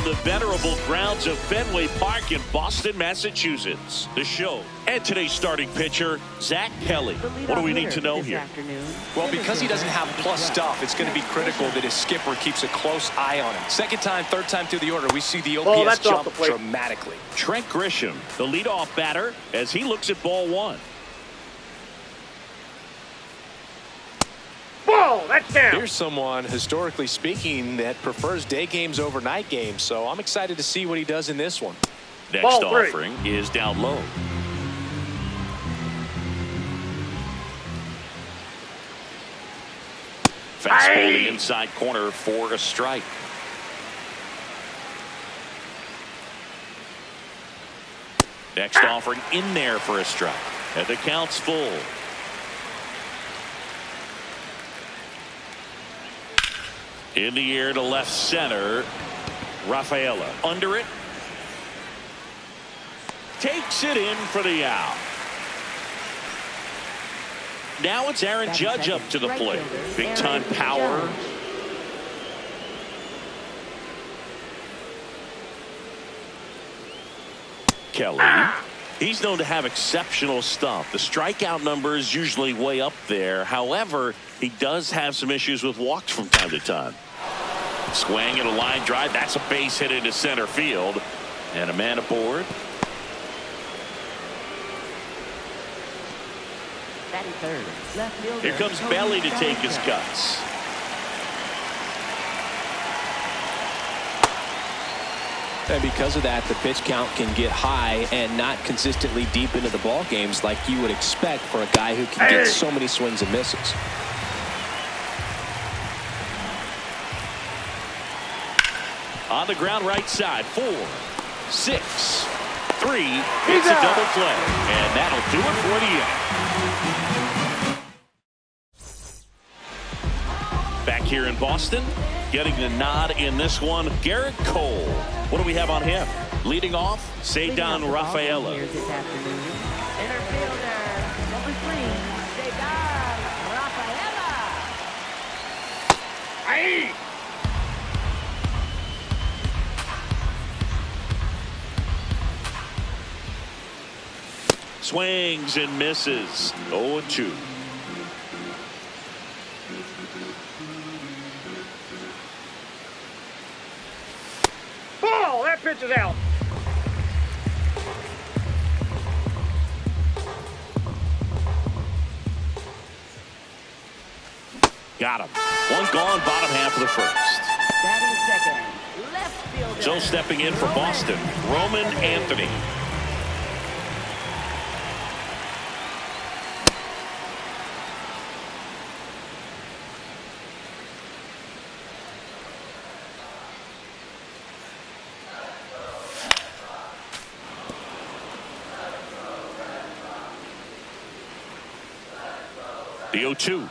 the venerable grounds of Fenway Park in Boston, Massachusetts. The show and today's starting pitcher, Zach Kelly. What do we need to know here? Well, because he doesn't have plus stuff, it's going to be critical that his skipper keeps a close eye on him. Second time, third time through the order, we see the OPS jump dramatically. Trent Grisham, the leadoff batter, as he looks at ball one. Ball, that's down. Here's someone, historically speaking, that prefers day games over night games, so I'm excited to see what he does in this one. Next offering is down low. Fastball the inside corner for a strike. Next offering in there for a strike. And the count's full. In the air to left center. Rafaela under it. Takes it in for the out. Now it's Aaron Judge up to the plate. Big time power. Kelly. He's known to have exceptional stuff. The strikeout number is usually way up there. However, he does have some issues with walks from time to time. Swing and a line drive. That's a base hit into center field. And a man aboard. Here comes Belly to take his cuts. And because of that, the pitch count can get high and not consistently deep into the ball games like you would expect for a guy who can get so many swings and misses. On the ground right side, 4, 6, 3. It's a double play. And that'll do it for the inning. Back here in Boston, getting the nod in this one, Garrett Cole. What do we have on him? Leading off, Cedar Rafaela. Center fielder, number 3, Cedar Rafaela. Aye. Swings and misses. 0-2. Ball, that pitch is out. Got him. One gone, bottom half of the first. Batting second, left fielder. So stepping in for Boston, Roman Anthony. The 0-2.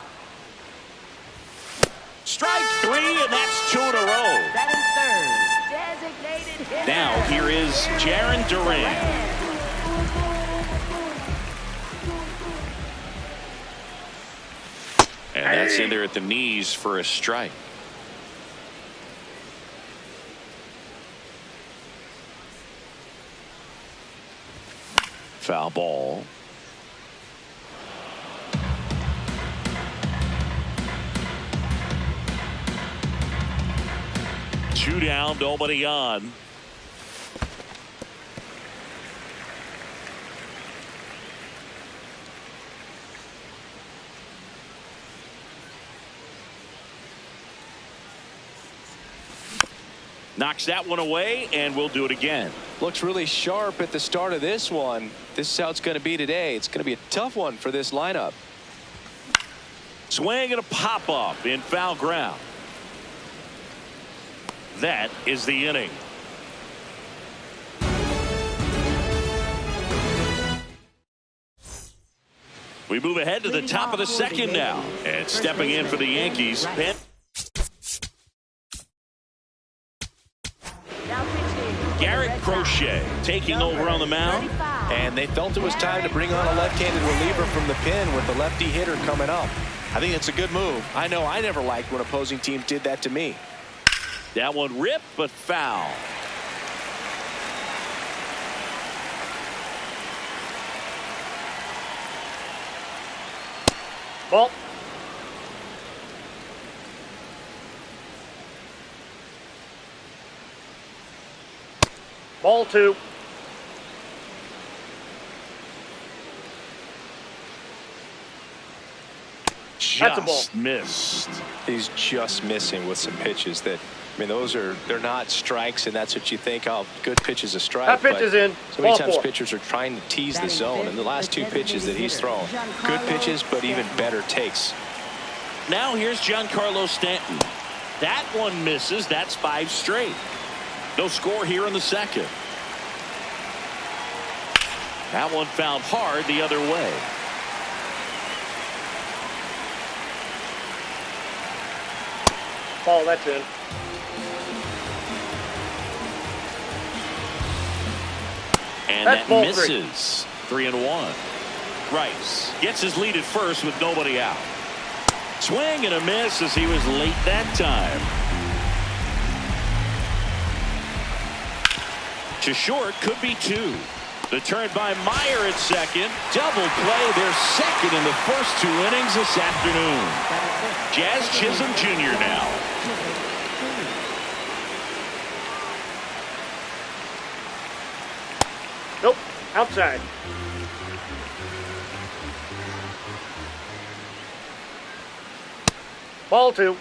Strike 3, and that's 2 in a row. Batting third, designated hitter. Now here is Jarren Duran. And that's in there at the knees for a strike. Foul ball. Two down, nobody on. Knocks that one away, and we'll do it again. Looks really sharp at the start of this one. This is how it's going to be today. It's going to be a tough one for this lineup. Swing and a pop-up in foul ground. That is the inning. We move ahead to the top of the second now. And stepping in for the Yankees, Garrett Crochet taking over on the mound. And they felt it was time to bring on a left-handed reliever from the pen with the lefty hitter coming up. I think it's a good move. I know I never liked when opposing teams did that to me. That one ripped, but foul. Ball. Ball 2. That's a ball. Just missed. He's just missing with some pitches that, I mean, they're not strikes, and that's what you think. Oh, good pitch is a strike. That pitch is in. So many Ball times 4. pitchers are trying to tease the zone, and the last 2 pitches that he's thrown, good pitches, but even better takes. Now here's Giancarlo Stanton. That one misses. That's 5 straight. No score here in the second. That one found hard the other way. Ball, that's in. And That's that ball misses. 3-1. Rice gets his lead at first with nobody out. Swing and a miss as he was late that time. To short, could be 2. The turn by Meyer at second. Double play. They're second in the first 2 innings this afternoon. Jazz Chisholm Jr. now. Nope. Outside. Ball 2.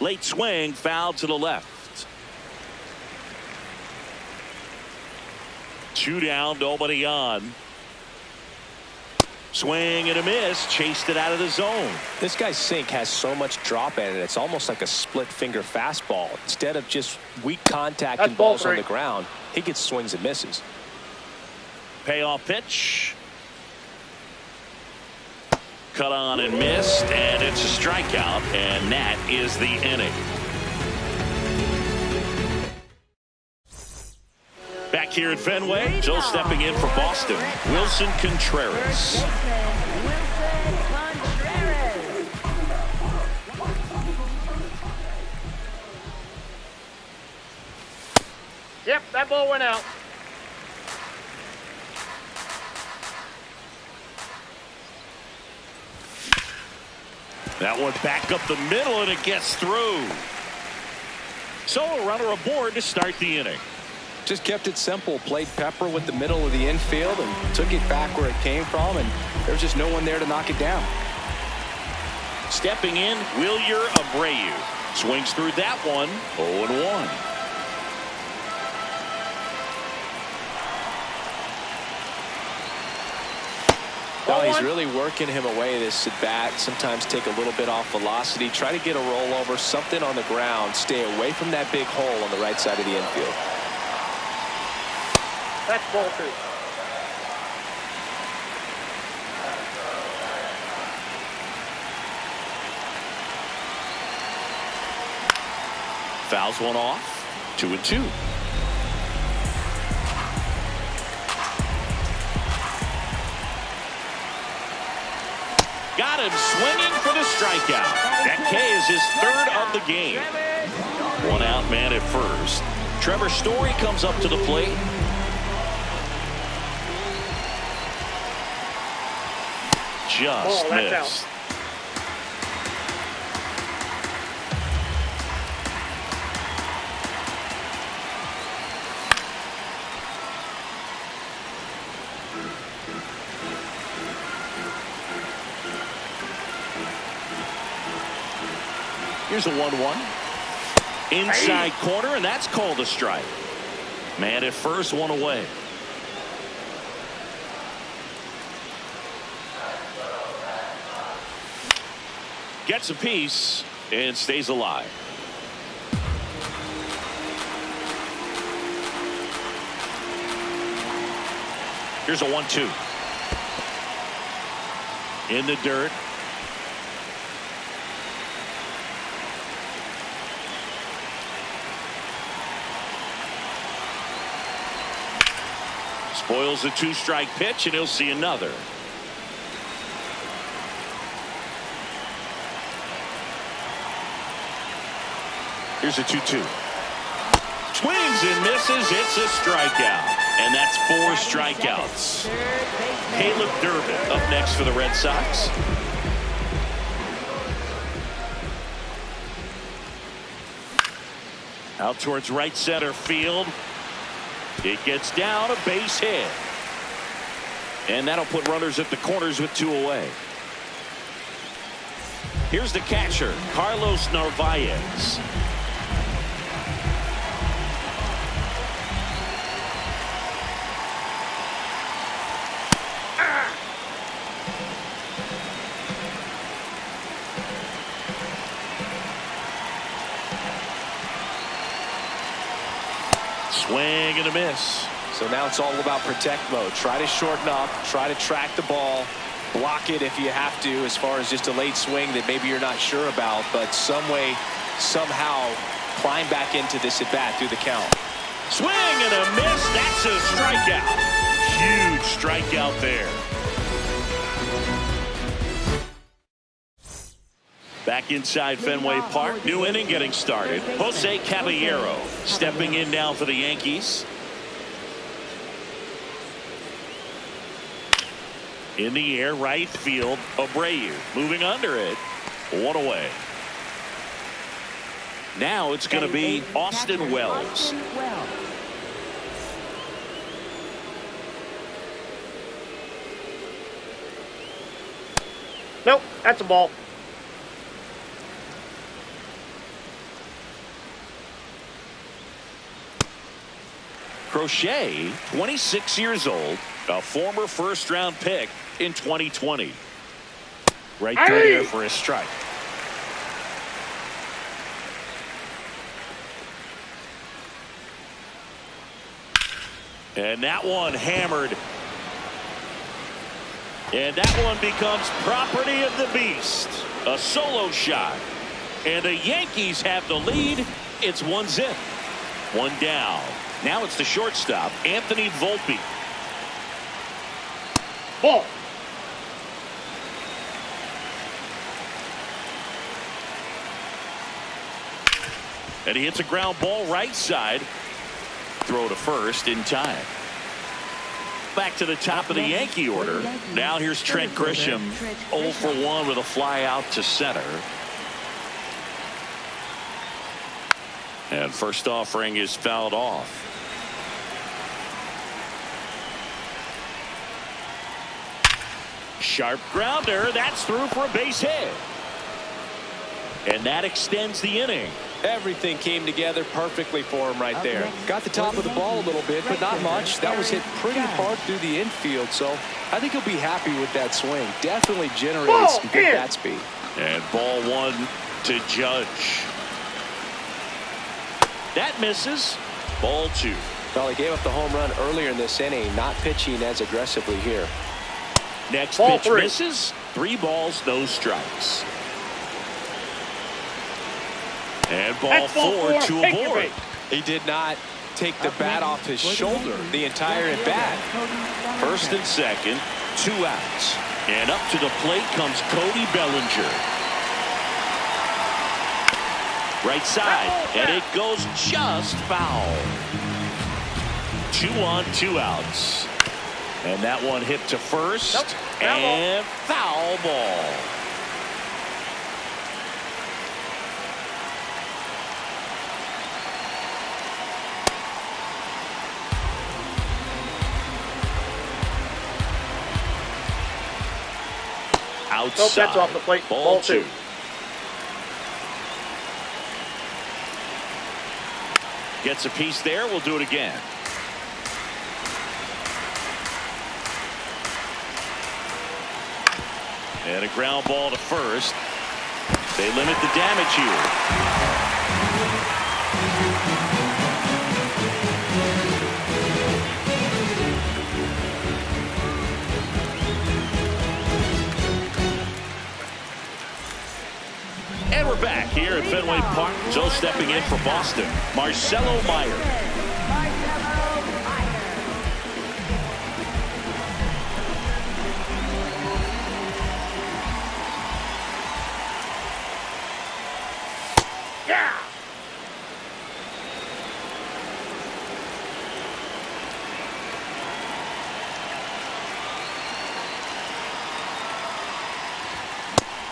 Late swing, foul to the left. 2 down, nobody on. Swing and a miss, chased it out of the zone. This guy's sink has so much drop in it, it's almost like a split finger fastball. Instead of just weak contact and balls on the ground, he gets swings and misses. Payoff pitch. Cut on and missed, and it's a strikeout, and that is the inning. Back here at Fenway, Joe stepping in for Boston, Wilson Contreras. Wilson Contreras. Yep, that ball went out. That one back up the middle, and it gets through. So a runner aboard to start the inning. Just kept it simple, played pepper with the middle of the infield and took it back where it came from, and there's just no one there to knock it down. Stepping in, Wilyer Abreu. Swings through that one, 0-1. Well, he's really working him away this at bat. Sometimes take a little bit off velocity, try to get a rollover, something on the ground, stay away from that big hole on the right side of the infield. That's ball 2. Fouls one off, 2-2. Got him swinging for the strikeout. That K is his 3rd of the game. 1 out man at first. Trevor Story comes up to the plate. Just missed. Here's a 1-1. Inside corner, and that's called a strike. Man at first, 1 away. Gets a piece and stays alive. Here's a 1-2. In the dirt. Spoils a 2-strike pitch, and he'll see another. Here's a 2-2. Swings and misses. It's a strikeout. And that's 4 strikeouts. Caleb Durbin up next for the Red Sox. Out towards right center field. It gets down, a base hit. And that'll put runners at the corners with 2 away. Here's the catcher, Carlos Narvaez. Swing and a miss. So now it's all about protect mode. Try to shorten up, try to track the ball, block it if you have to, as far as just a late swing that maybe you're not sure about, but some way, somehow climb back into this at bat through the count. Swing and a miss. That's a strikeout. Huge strikeout there. Back inside Fenway Park. New inning getting started. Jose Caballero stepping in now for the Yankees. In the air, right field. Abreu moving under it. 1 away. Now it's going to be Austin Wells. Nope, that's a ball. Crochet, 26 years old, a former first-round pick in 2020. Right through there for a strike. And that one hammered. And that one becomes property of the beast. A solo shot. And the Yankees have the lead. It's 1-0. 1 down. Now it's the shortstop, Anthony Volpe. Ball. And he hits a ground ball right side. Throw to first in time. Back to the top of the Yankee order. Now here's Trent Grisham, 0 for 1 with a fly out to center. And first offering is fouled off. Sharp grounder. That's through for a base hit. And that extends the inning. Everything came together perfectly for him right there. Got the top of the ball a little bit, but not much. That was hit pretty hard through the infield, so I think he'll be happy with that swing. Definitely generated some good bat speed. And ball 1 to Judge. That misses. Ball 2. Well, he gave up the home run earlier in this inning, not pitching as aggressively here. Next ball pitch 3. misses. 3 balls, no strikes. And ball 4 to a board. He did not take the bat off his shoulder the entire at bat. First and second, 2 outs. And up to the plate comes Cody Bellinger. Right side, and it goes just foul. 2 on, 2 outs. And that one hit to first. Nope. And foul ball. Outside. Nope, that's off the plate. Ball 2. Gets a piece there. We'll do it again. And a ground ball to first. They limit the damage here. And we're back here at Fenway Park. So stepping in for Boston, Marcelo Meyer.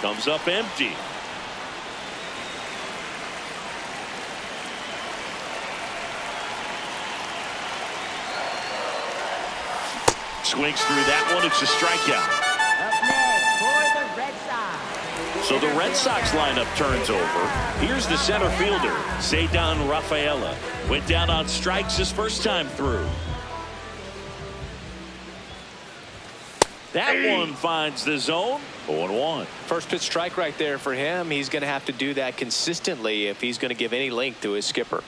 Comes up empty. Swings through that one. It's a strikeout. Up next for the Red Sox. So the Red Sox lineup turns over. Here's the center fielder, Ceddanne Rafaela. Went down on strikes his first time through. That one finds the zone. 0-1. First pitch strike right there for him. He's going to have to do that consistently if he's going to give any length to his skipper.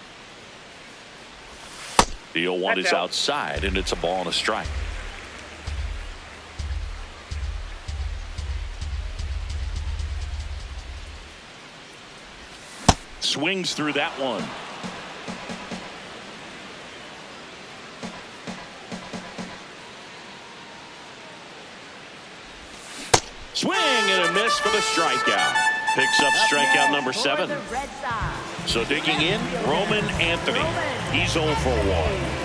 The 0-1 is outside, and it's a ball and a strike. Swings through that one. Swing and a miss for the strikeout. Picks up strikeout number 7. So digging in, Roman Anthony. He's 0 for 1.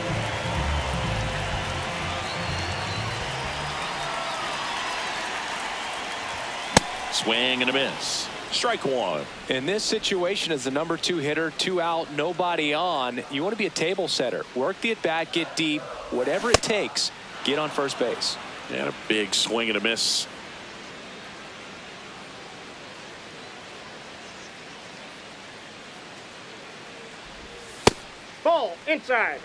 Swing and a miss. Strike 1. In this situation, as the number 2 hitter, 2 out, nobody on, you want to be a table setter. Work the at bat, get deep, whatever it takes, get on first base. And a big swing and a miss. Ball inside.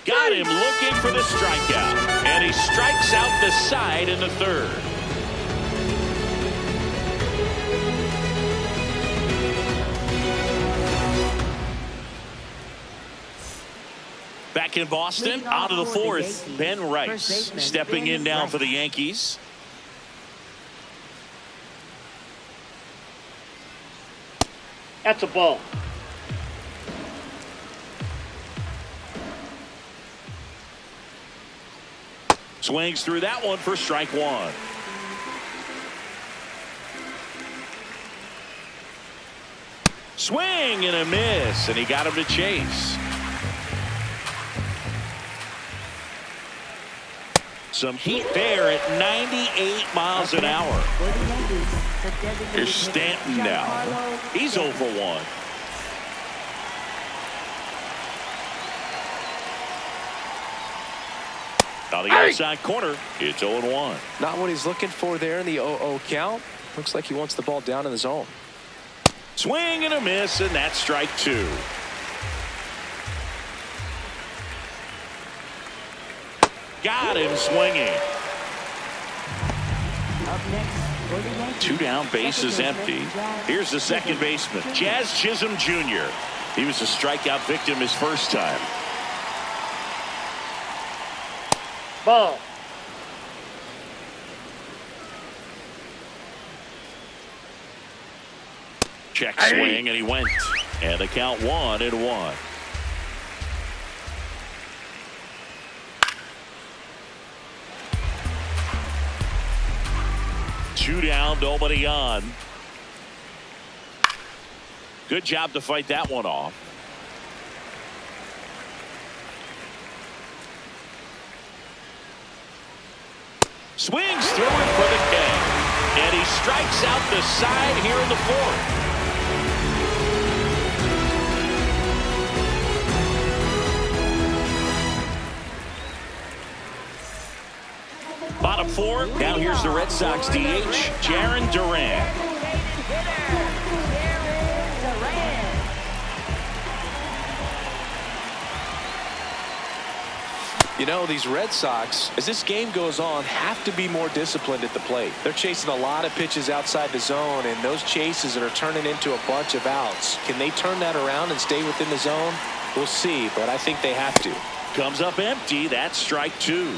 Got him looking for the strikeout. And he strikes out the side in the 3rd. Back in Boston, out of the 4th, Ben Rice stepping in now for the Yankees. That's a ball. Swings through that one for strike 1. Swing and a miss, and he got him to chase. Some heat there at 98 miles an hour. Here's Stanton now. He's 0 for 1. On the outside corner, it's 0-1. Not what he's looking for there in the 0-0 count. Looks like he wants the ball down in the zone. Swing and a miss, and that's strike 2. Got him swinging. 2 down, bases empty. Here's the second baseman, Jazz Chisholm Jr. He was a strikeout victim his first time. Ball. Check swing, and he went. And the count 1-1. Two down, nobody on. Good job to fight that one off. Swings through it for the K. And he strikes out the side here in the 4th. Bottom 4. Now here's the Red Sox DH, Jarren Duran. You know, these Red Sox, as this game goes on, have to be more disciplined at the plate. They're chasing a lot of pitches outside the zone, and those chases are turning into a bunch of outs. Can they turn that around and stay within the zone? We'll see, but I think they have to. Comes up empty. That's strike 2.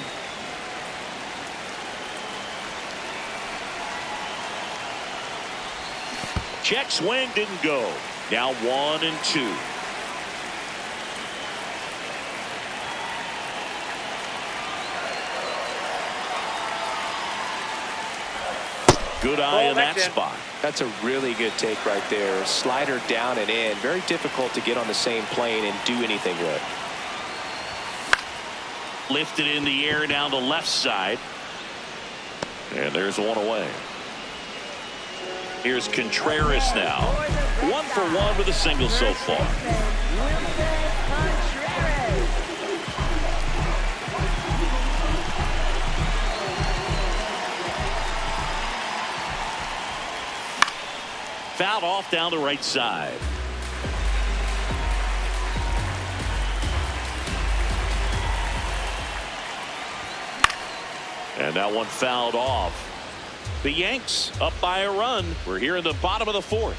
Check swing didn't go. Now 1-2. Good eye in that spot. That's a really good take right there. Slider down and in. Very difficult to get on the same plane and do anything with. Lifted in the air down the left side. And there's one away. Here's Contreras now. 1 for 1 with a single so far. Fouled off down the right side. And that one fouled off. The Yanks up by a run. We're here in the bottom of the 4th.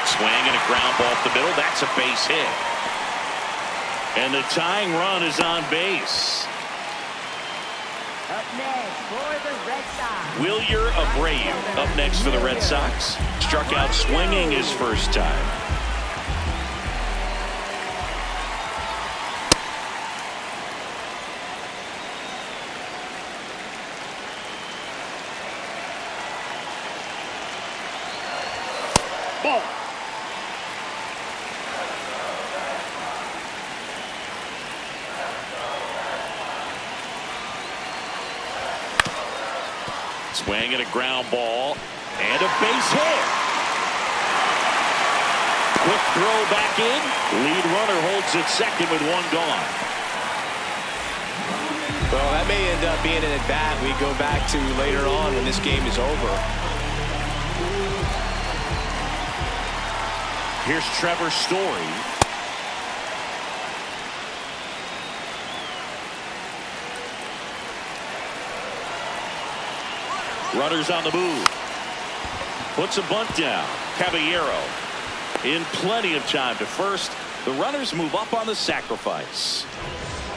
Swing and a ground ball up the middle. That's a base hit. And the tying run is on base. Up next for the Red Sox. Wilyer Abreu up next for the Red Sox. Struck out swinging his first time. Ball. Swing and a ground ball and a base hit. Quick throw back in. Lead runner holds it second with one gone. Well, that may end up being an at-bat we go back to later on when this game is over. Here's Trevor Story. Runners on the move. Puts a bunt down. Caballero in plenty of time to first. The runners move up on the sacrifice.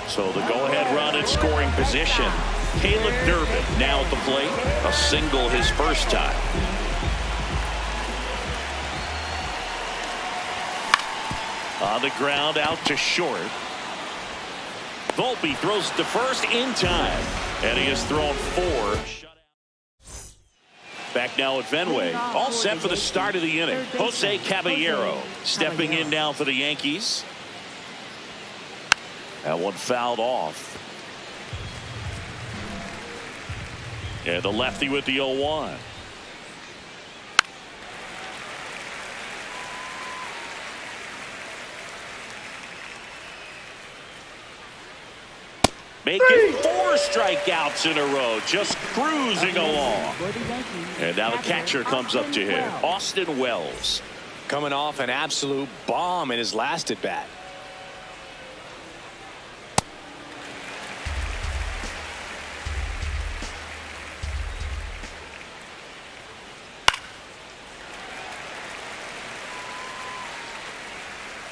So the go-ahead run in scoring position. Caleb Durbin now at the plate. A single his first time. On the ground out to short. Volpe throws to first in time. And he has thrown 4. Back now at Fenway. All set for the start of the inning. Jose Caballero stepping in now for the Yankees. That one fouled off. And the lefty with the 0-1. Making 4 strikeouts in a row, just cruising along. And now the catcher comes up to him, Austin Wells. Coming off an absolute bomb in his last at bat.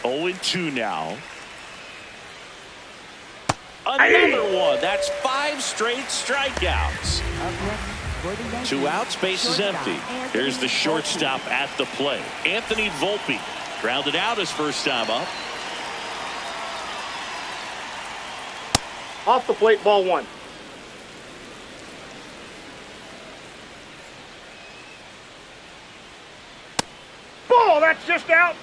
Oh, 0-2 now. Another one. That's 5 straight strikeouts. 2 outs, base is empty. Here's the shortstop at the plate. Anthony Volpe grounded out his first time up. Off the plate, ball 1. Ball, that's just out.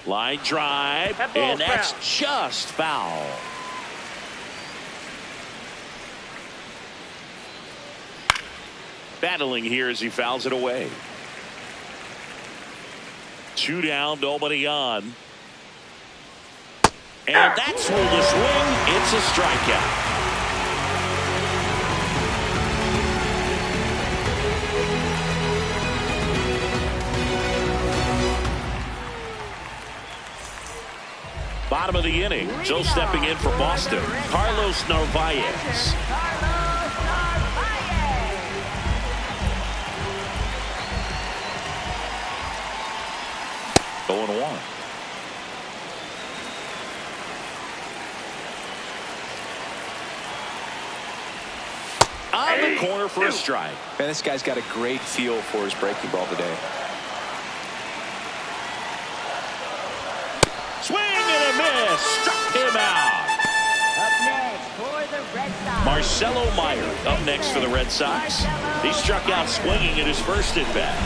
Line drive, and that's just foul. Battling here as he fouls it away. 2 down, nobody on. And that's where the swing. It's a strikeout. Bottom of the inning. So stepping in for Boston, Carlos Narvaez. 0-1. On the corner for a strike. Man, this guy's got a great feel for his breaking ball today. Swing and him out. Up next for the Red Sox. Marcelo Meyer up next for the Red Sox. He struck out swinging in his first at-bat.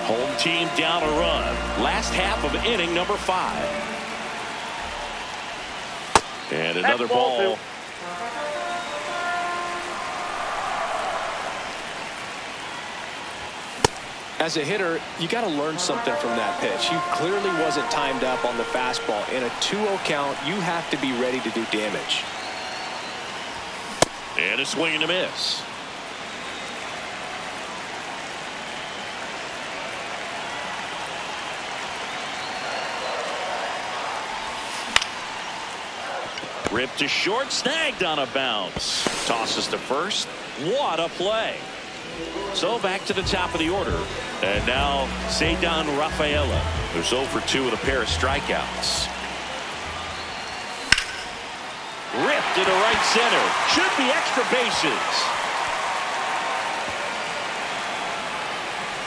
Home team down a run. Last half of inning number 5. And another ball. As a hitter, you got to learn something from that pitch. He clearly wasn't timed up on the fastball. In a 2-0 count, you have to be ready to do damage. And a swing and a miss. Ripped to short, snagged on a bounce. Tosses to first. What a play. So back to the top of the order. And now Ceddanne Rafaela, who's 0 for 2 with a pair of strikeouts. Ripped into right center. Should be extra bases.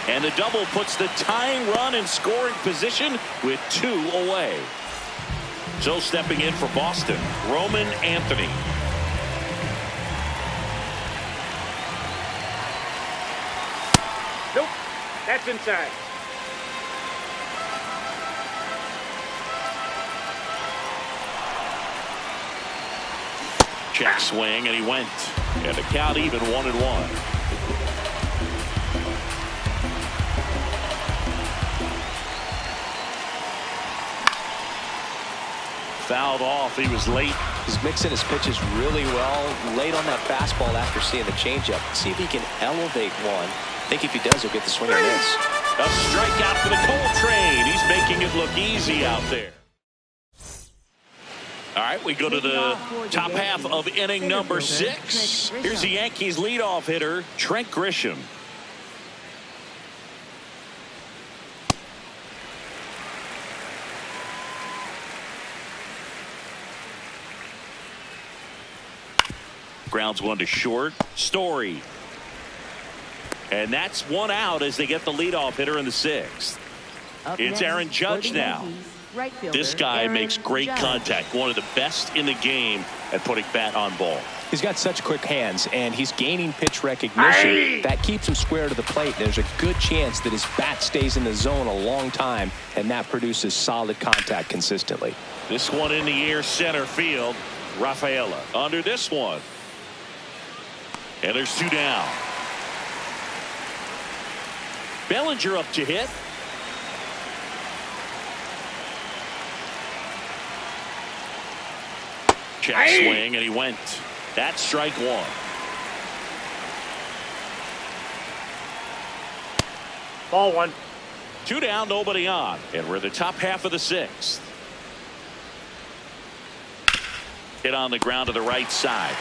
And the double puts the tying run in scoring position with 2 away. So stepping in for Boston, Roman Anthony. Nope. That's inside. Check swing, and he went. And the count even 1-1. Fouled off. He was late. He's mixing his pitches really well. Late on that fastball after seeing the changeup. See if he can elevate one. I think if he does, he'll get the swing and miss. A strikeout for the Coltrane. He's making it look easy out there. All right, we go to the top half of inning number 6. Here's the Yankees leadoff hitter, Trent Grisham. Grounds one to short. Story. And that's 1 out as they get the leadoff hitter in the 6th. It's Aaron Judge now. This guy makes great contact. One of the best in the game at putting bat on ball. He's got such quick hands, and he's gaining pitch recognition. That keeps him square to the plate. There's a good chance that his bat stays in the zone a long time, and that produces solid contact consistently. This one in the air, center field. Rafaela under this one. And there's 2 down. Bellinger up to hit. Check swing, and he went. That's strike 1. Ball 1. 2 down, nobody on. And we're in the top half of the 6th. Hit on the ground to the right side.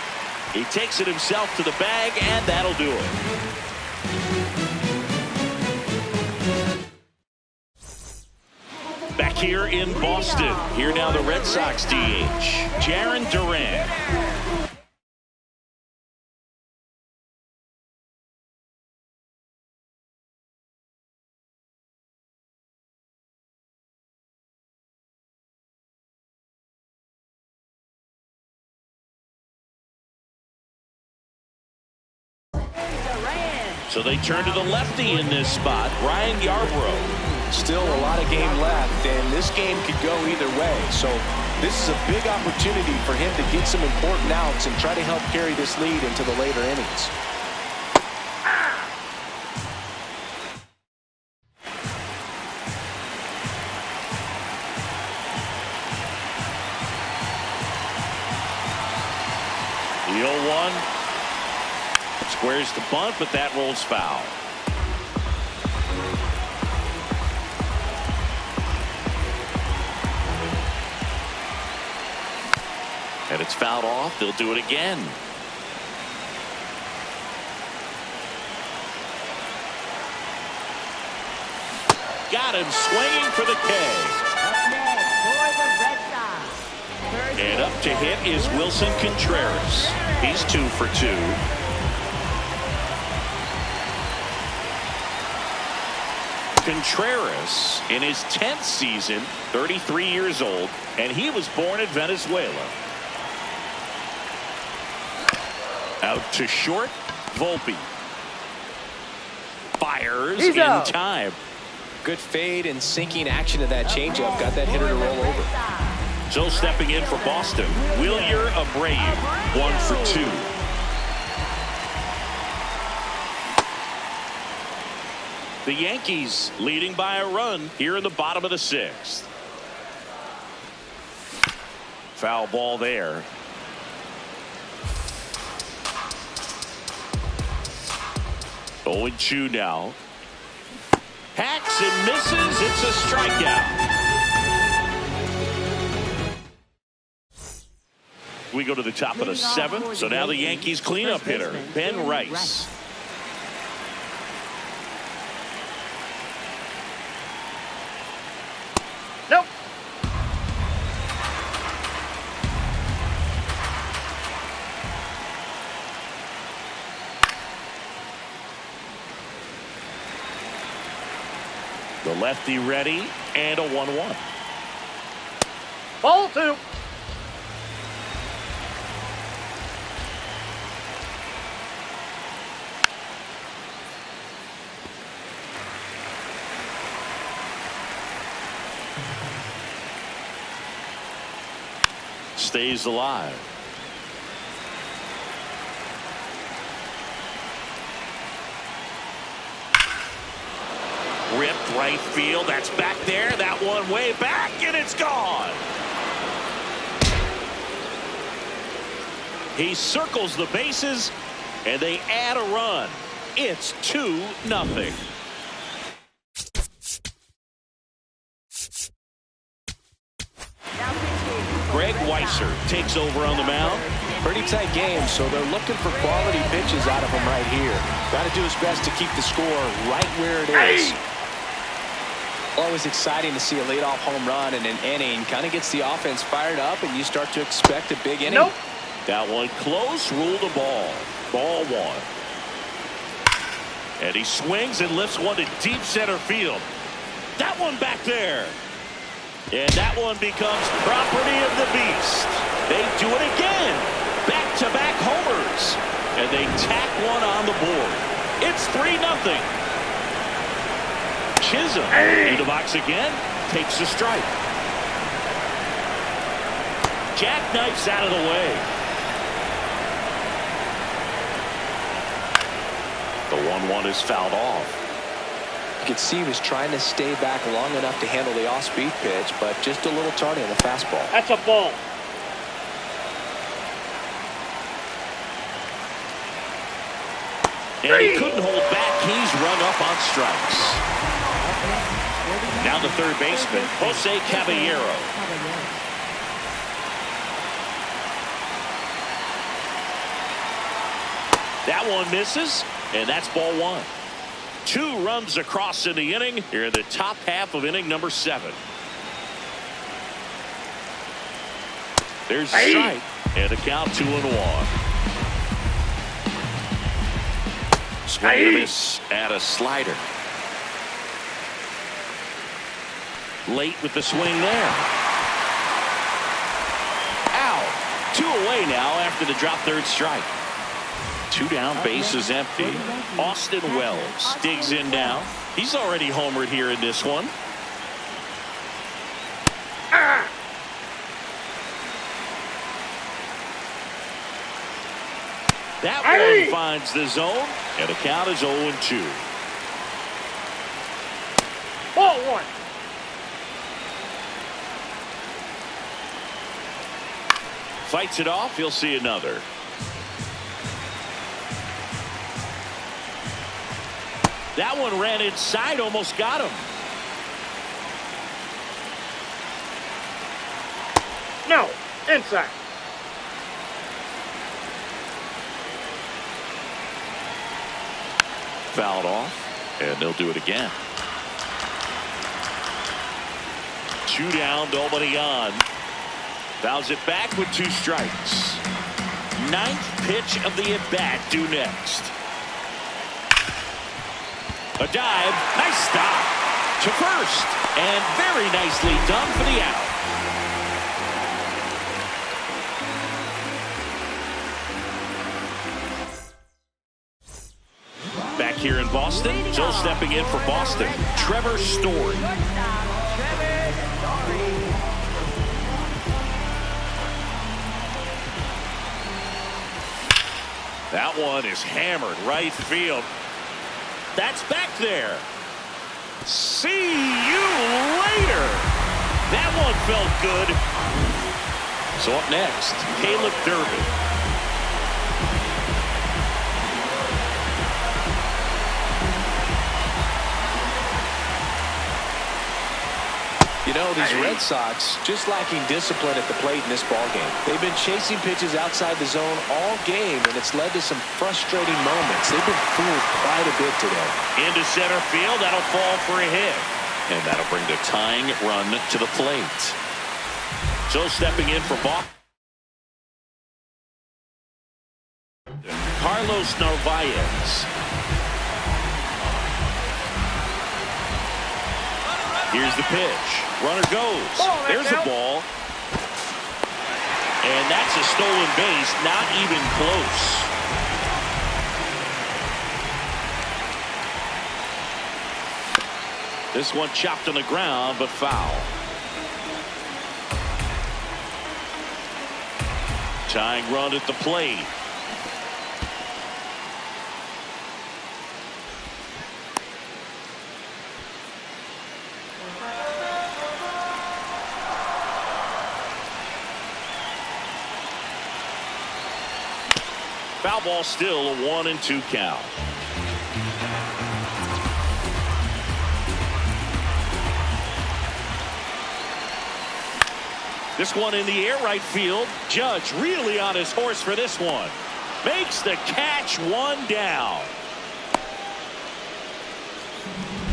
He takes it himself to the bag, and that'll do it. Back here in Boston. Here now the Red Sox DH, Jarren Duran. So they turn to the lefty in this spot, Ryan Yarbrough. Still a lot of game left, and this game could go either way. So this is a big opportunity for him to get some important outs and try to help carry this lead into the later innings. The 0-1. Squares the bunt, but that rolls foul. And it's fouled off. They'll do it again. Got him swinging for the K. Up next for the Red Sox. And up to hit is Wilson Contreras. He's 2 for 2. Contreras in his 10th season, 33 years old, and he was born in Venezuela. Out to short, Volpe. Fires He's in out. time. Good fade and sinking action to that changeup. Got that hitter to roll over. So stepping in for Boston, Wilyer Abreu, 1 for 2. The Yankees leading by a run here in the bottom of the 6th. Foul ball there. Oh, and 2 now. Hacks and misses. It's a strikeout. We go to the top of the 7th. So now the Yankees cleanup hitter, Ben Rice. Nope. The lefty ready, and a 1-1. Ball 2. Stays alive. Ripped right field. That's back there. That one way back, and it's gone. He circles the bases, and they add a run. It's 2-0. Greg Weisser takes over on the mound. Pretty tight game, so they're looking for quality pitches out of him right here. Got to do his best to keep the score right where it is. Always exciting to see a leadoff home run in an inning. Kind of gets the offense fired up, and you start to expect a big inning. Nope. That one close, ruled the ball. Ball 1. And he swings and lifts one to deep center field. That one back there. And that one becomes property of the beast. They do it again. Back-to-back homers. And they tack one on the board. It's 3-0. Chisholm in the box again. Takes the strike. Jackknifes out of the way. The 1-1 is fouled off. You could see he was trying to stay back long enough to handle the off-speed pitch, but just a little tardy on the fastball. That's a ball. And he couldn't hold back. He's rung up on strikes. Now the third baseman, Jose Caballero. That one misses, and that's ball 1. 2 runs across in the inning here in the top half of inning number 7. There's a strike, and a count 2-1. Swing and a miss at a slider. Late with the swing there. Out. 2 away now after the drop third strike. 2 down, base is empty. Austin Wells digs in now. He's already homered here in this one. That one finds the zone, and the count is 0-2. Ball 1. Fights it off. He'll see another. That one ran inside, almost got him. No. Inside. Fouled off, and they'll do it again. 2 down, nobody on. Fouls it back with 2 strikes. 9th pitch of the at-bat due next. A dive, nice stop. to first. And very nicely done for the out. Back here in Boston, so stepping in for Boston, Trevor Story. That one is hammered right field. That's back there. See you later. That one felt good. So up next, Caleb Durbin. You know, these Red Sox just lacking discipline at the plate in this ballgame. They've been chasing pitches outside the zone all game, and it's led to some frustrating moments. They've been fooled quite a bit today. Into center field, that'll fall for a hit. And that'll bring the tying run to the plate. So stepping in for Boston, Carlos Narvaez. Here's the pitch. Runner goes. There's a ball. And that's a stolen base. Not even close. This one chopped on the ground, but foul. Tying run at the plate. Foul ball, still a 1-2 count. This one in the air, right field. Judge really on his horse for this one. Makes the catch, one down.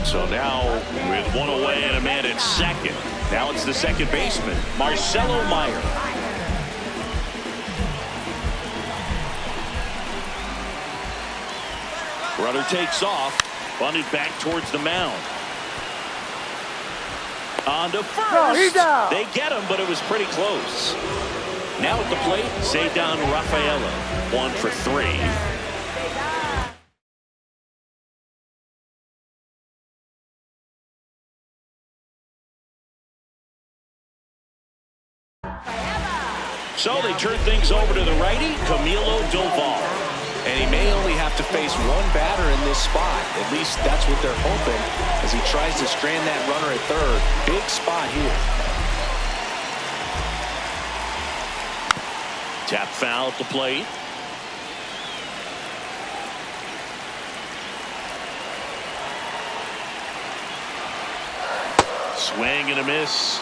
So now with one away and a man at second. Now it's the second baseman, Marcelo Meyer. Runner takes off, bunted back towards the mound. On to first. They get him, but it was pretty close. Now at the plate, Cedar Rafaela, 1 for 3. So they turn things over to the righty, Camilo Doval. And he may only have to face one batter in this spot. At least that's what they're hoping as he tries to strand that runner at third. Big spot here. Tap foul at the plate. Swing and a miss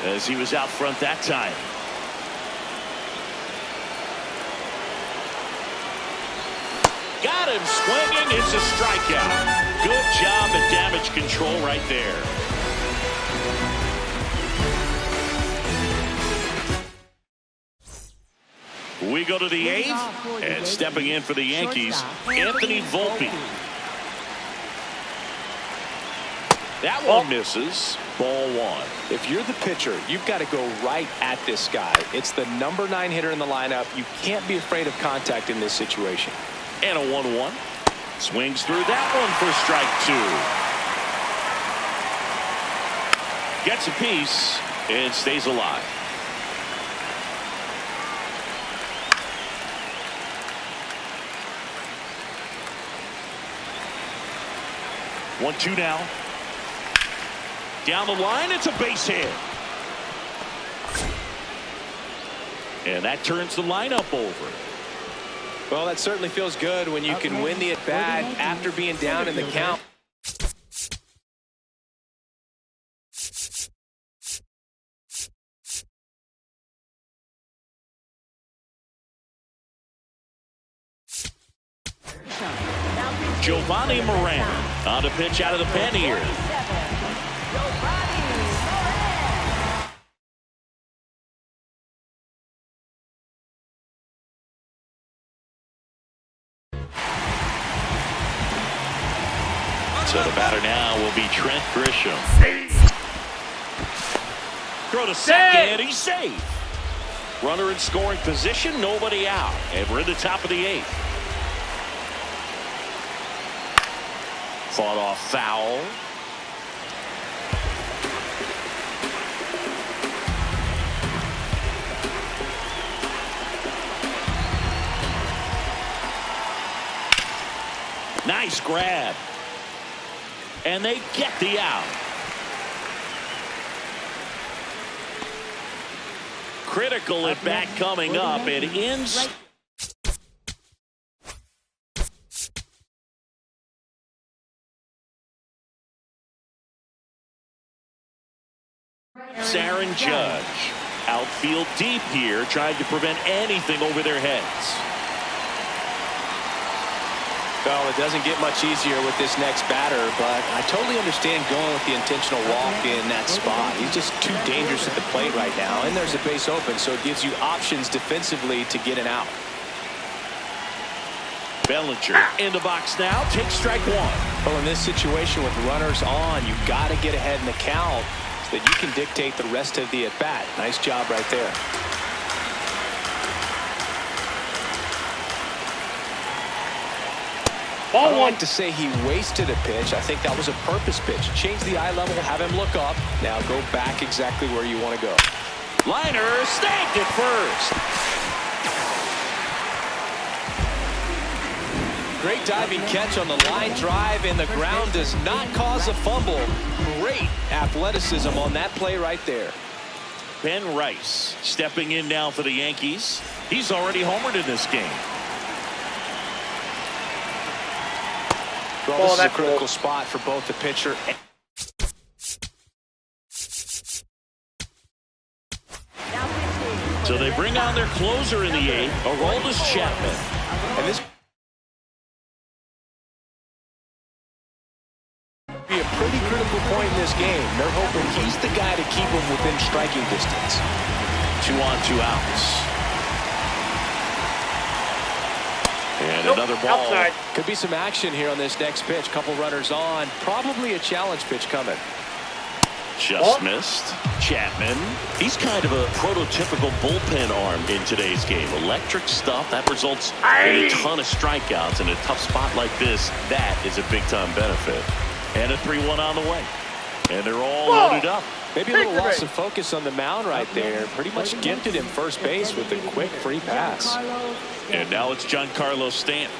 as he was out front that time. Got him swinging. It's a strikeout. Good job at damage control right there. We go to the 8th, and stepping in for the Yankees, Anthony Volpe. That one misses. Ball 1. If you're the pitcher, you've got to go right at this guy. It's the number 9 hitter in the lineup. You can't be afraid of contact in this situation. And a 1-1. Swings through that one for strike 2. Gets a piece and stays alive. One, 2 now. Down the line, it's a base hit. And that turns the lineup over. Well, that certainly feels good when you can win the at-bat after being down in the count. Giovanni Moran on to pitch out of the pen here. So the batter now will be Trent Grisham. Throw to second. He's safe. Runner in scoring position. Nobody out. And we're in the top of the 8th. Fought off foul. Nice grab. And they get the out. Critical at bat coming up and in. Aaron Judge. Outfield deep here, trying to prevent anything over their heads. Well, it doesn't get much easier with this next batter, but I totally understand going with the intentional walk in that spot. He's just too dangerous at the plate right now, and there's a base open, so it gives you options defensively to get an out. Bellinger in the box now. Takes strike 1. Well, in this situation with runners on, you've got to get ahead in the count so that you can dictate the rest of the at-bat. Nice job right there. I don't like to say he wasted a pitch. I think that was a purpose pitch. Change the eye level, have him look up. Now go back exactly where you want to go. Liner snagged it first. Great diving catch on the line drive, and the ground does not cause a fumble. Great athleticism on that play right there. Ben Rice stepping in now for the Yankees. He's already homered in this game. Well, this is a critical spot for both the pitcher and so they bring on their closer in the 8th, Aroldis Chapman. And this could be a pretty critical point in this game. They're hoping he's the guy to keep them within striking distance. 2 on, 2 outs. And another ball. Outside. Could be some action here on this next pitch. Couple runners on. Probably a challenge pitch coming. Just missed. Chapman. He's kind of a prototypical bullpen arm in today's game. Electric stuff that results in a ton of strikeouts in a tough spot like this. That is a big-time benefit. And a 3-1 on the way. And they're all loaded up. Maybe a little loss of focus on the mound right there. Pretty much gifted him first base with a quick free pass. And now it's Giancarlo Stanton.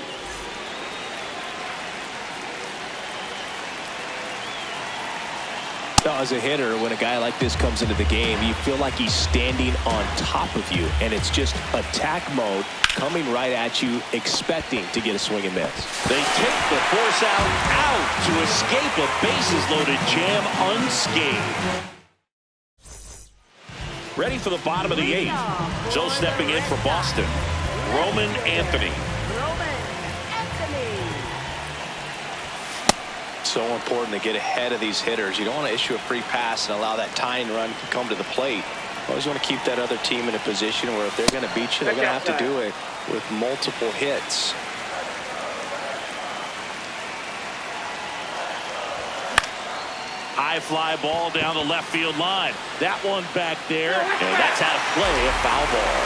As a hitter, when a guy like this comes into the game, you feel like he's standing on top of you, and it's just attack mode coming right at you, expecting to get a swing and miss. They take the force out to escape a bases-loaded jam unscathed. Ready for the bottom of the 8th. So stepping in for Boston, Roman Anthony. So important to get ahead of these hitters. You don't want to issue a free pass and allow that tying run to come to the plate. You always want to keep that other team in a position where if they're going to beat you, they're going to have to do it with multiple hits. High fly ball down the left field line. That one back there, and that's how to play a foul ball.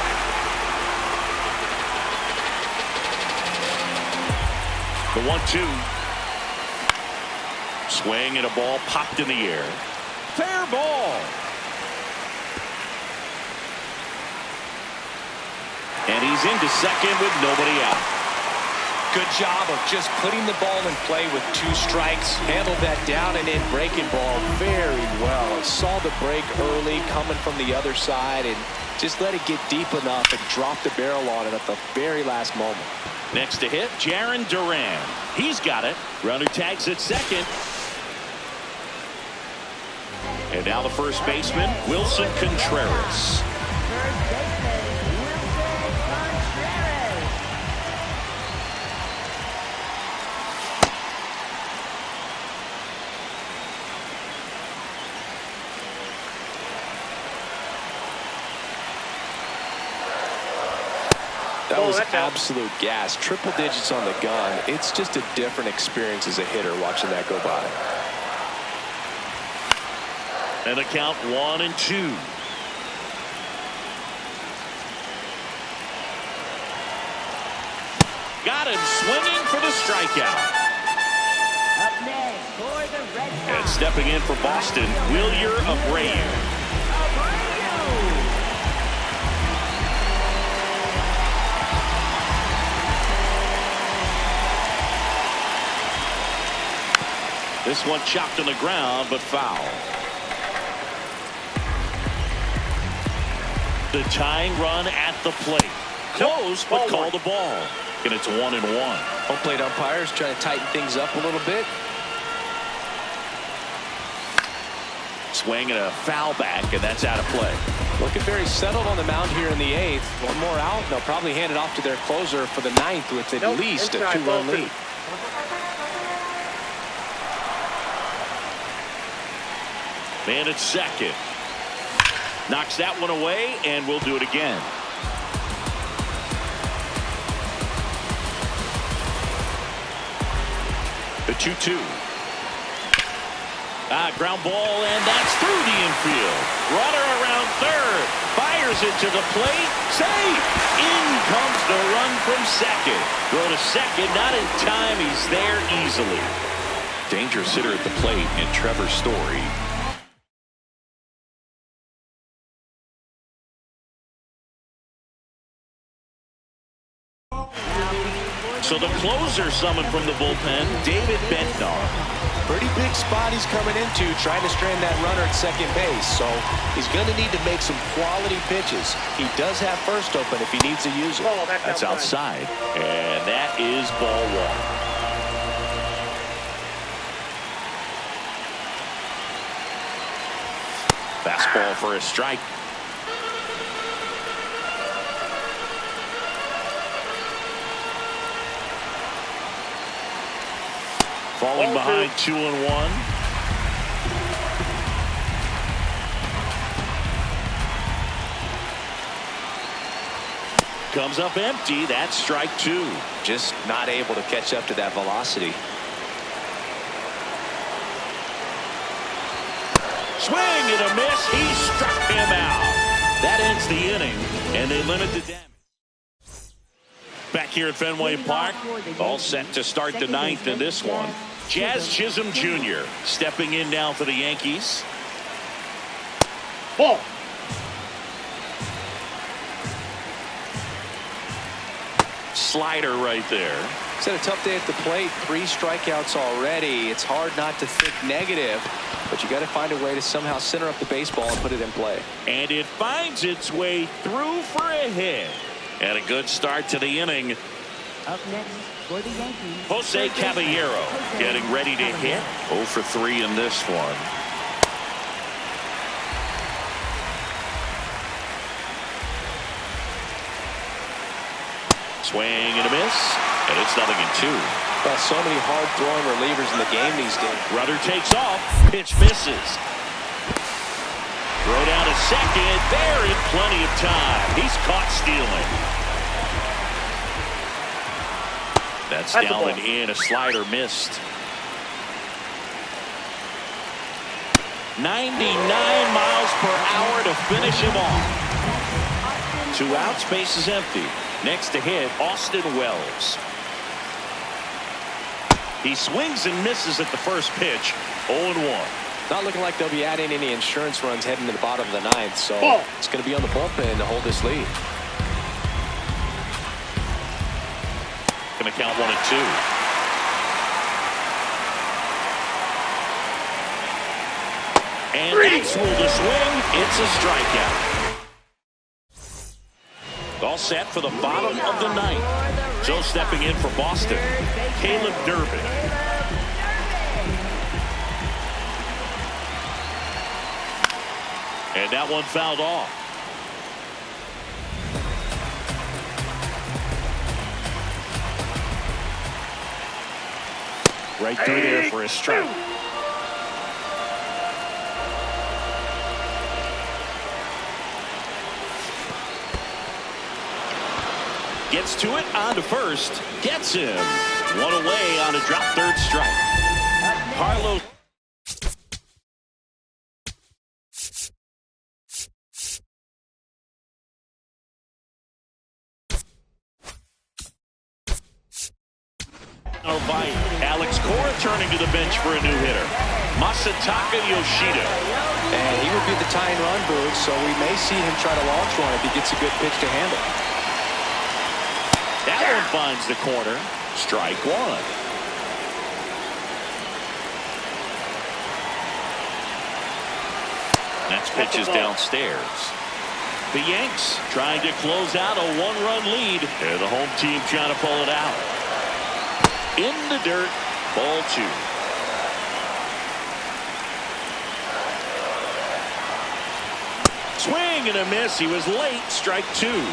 The 1-2. Swing and a ball popped in the air. Fair ball. And he's into second with nobody out. Good job of just putting the ball in play with 2 strikes. Handled that down and in breaking ball very well. Saw the break early coming from the other side and just let it get deep enough and drop the barrel on it at the very last moment. Next to hit, Jarren Duran. He's got it. Runner tags at second. And now the first baseman, Wilson Contreras. That was that's out. absolute gas. Triple digits on the gun. It's just a different experience as a hitter watching that go by. And the count 1-2. Got him swinging for the strikeout. Up next for the Red Sox. And stepping in for Boston, Wilyer Abreu. This one chopped on the ground, but foul. The tying run at the plate. Close, but called the ball. And it's 1-1. Home plate umpires trying to tighten things up a little bit. Swing and a foul back, and that's out of play. Looking very settled on the mound here in the 8th. One more out. They'll probably hand it off to their closer for the 9th with at least a 2-run lead. Man at second. Knocks that one away, and we'll do it again. The 2-2. Ground ball, and that's through the infield. Runner around third. Fires it to the plate. Safe. In comes the run from second. Go to second. Not in time. He's there easily. Dangerous hitter at the plate, and Trevor Story. So the closer summoned from the bullpen, David Bednar. Pretty big spot he's coming into, trying to strand that runner at second base. So he's going to need to make some quality pitches. He does have first open if he needs to use it. That's outside. And that is ball one. Fastball for a strike. Falling behind 2-1. Comes up empty. That's strike 2. Just not able to catch up to that velocity. Swing and a miss. He struck him out. That ends the inning, and they limit the damage. Back here at Fenway Park, all set to start the 9th in this one. Jazz Chisholm Jr. stepping in now for the Yankees. Ball. Slider right there. He's had a tough day at the plate. 3 strikeouts already. It's hard not to think negative, but you got to find a way to somehow center up the baseball and put it in play. And it finds its way through for a hit. And a good start to the inning. Up next for the Yankees, Jose Caballero getting ready to hit. 0 for 3 in this one. Swing and a miss. And it's 0-2. Well, so many hard-throwing relievers in the game these days. Runner takes off. Pitch misses. Throw down to second. There in plenty of time. He's caught stealing. That's down and in. A slider missed. 99 miles per hour to finish him off. 2 outs, base is empty. Next to hit, Austin Wells. He swings and misses at the first pitch. 0-1. Not looking like they'll be adding any insurance runs heading to the bottom of the 9th, so it's going to be on the bullpen to hold this lead. Going to count 1-2. And that's ruled a swing. It's a strikeout. All set for the bottom of the 9th. So stepping in for Boston, Caleb Durbin. And that one fouled off. Right through there for a strike. gets to it on to first. Gets him. One away on a drop third strike. Carlos. Alex Cora turning to the bench for a new hitter. Masataka Yoshida. And he would be the tying run booth, so we may see him try to launch one if he gets a good pitch to handle. That one finds the corner. Strike one. Next pitch is downstairs. The Yanks trying to close out a one-run lead. And the home team trying to pull it out. In the dirt, ball two. Swing and a miss. He was late. Strike two.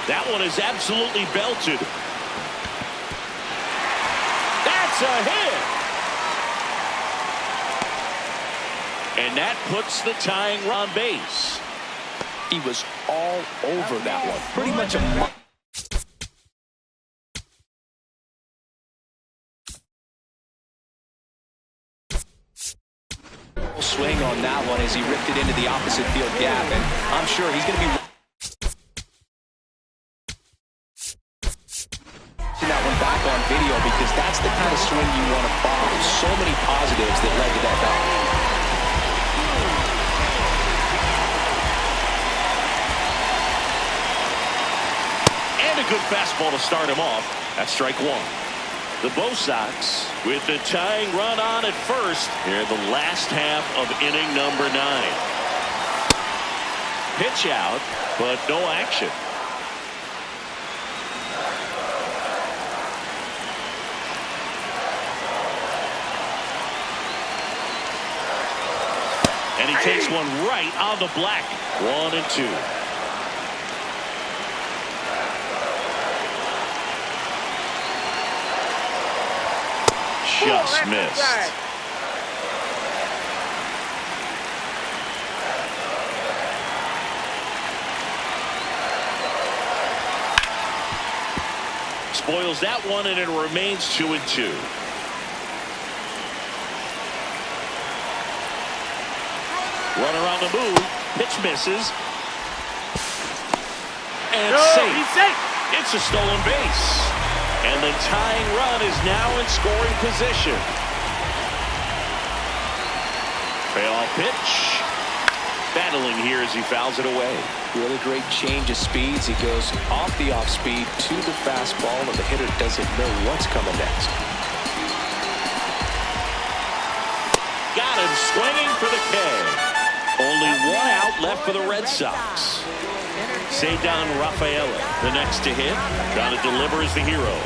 That one is absolutely belted. That's a hit. And that puts the tying run on base. He was all over that one. Pretty much a swing on that one as he ripped it into the opposite field gap. And I'm sure he's going to be watching that one back on video because that's the kind of swing you want to follow. So many positives that led to that double. A good fastball to start him off. That's strike one. The Bo Sox with the tying run on at first here in the last half of inning number 9. Pitch out, but no action. And he takes one right on the black. 1-2. Just missed. Spoils that one, and it remains 2-2. Runner on the move. Pitch misses. And safe. It's a stolen base. And the tying run is now in scoring position. Payoff pitch. Battling here as he fouls it away. Really great change of speeds. He goes off the off speed to the fastball, and the hitter doesn't know what's coming next. Got him swinging for the K. Only one out left for the Red Sox. Cedar Rafaela, the next to hit. Trying to deliver as the hero.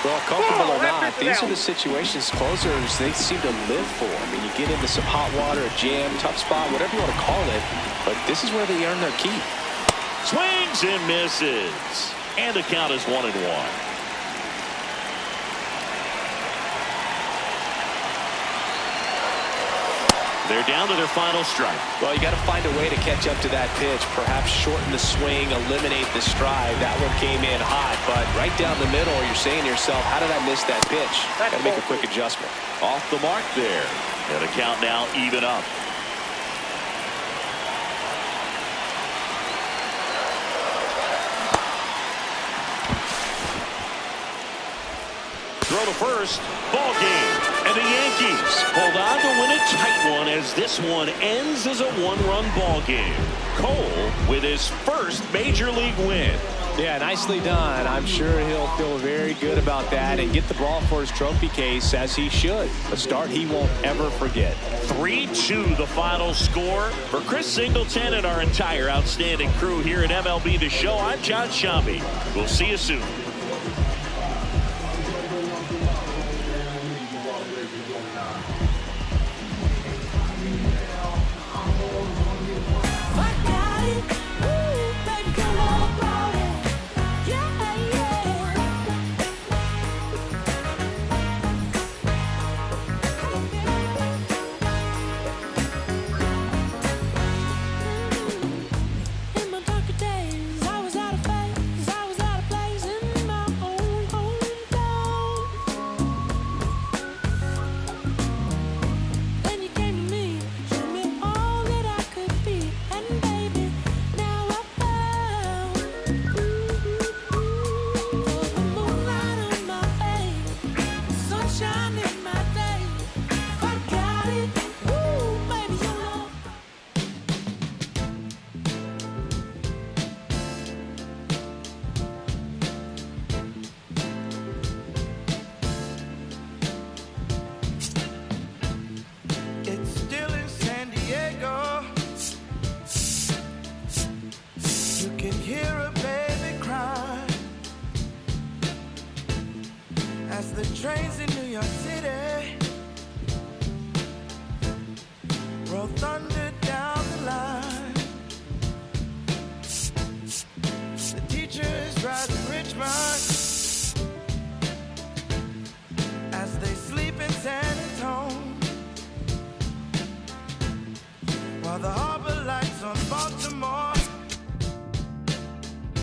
Well, comfortable or not, these are the situations closers they seem to live for. I mean, you get into some hot water, a jam, tough spot, whatever you want to call it, but this is where they earn their keep. Swings and misses. And the count is 1-1. They're down to their final strike. Well, you got to find a way to catch up to that pitch. Perhaps shorten the swing, eliminate the stride. That one came in hot, but right down the middle, you're saying to yourself, how did I miss that pitch? Got to make a quick adjustment. Off the mark there. And the count now even up. Throw to first. Ball game. And the Yankees hold on to win a tight one as this one ends as a one-run ball game. Cole with his first major league win. Yeah, nicely done. I'm sure he'll feel very good about that and get the ball for his trophy case, as he should. A start he won't ever forget. 3-2 the final score. For Chris Singleton and our entire outstanding crew here at MLB The Show, I'm John Shambi. We'll see you soon.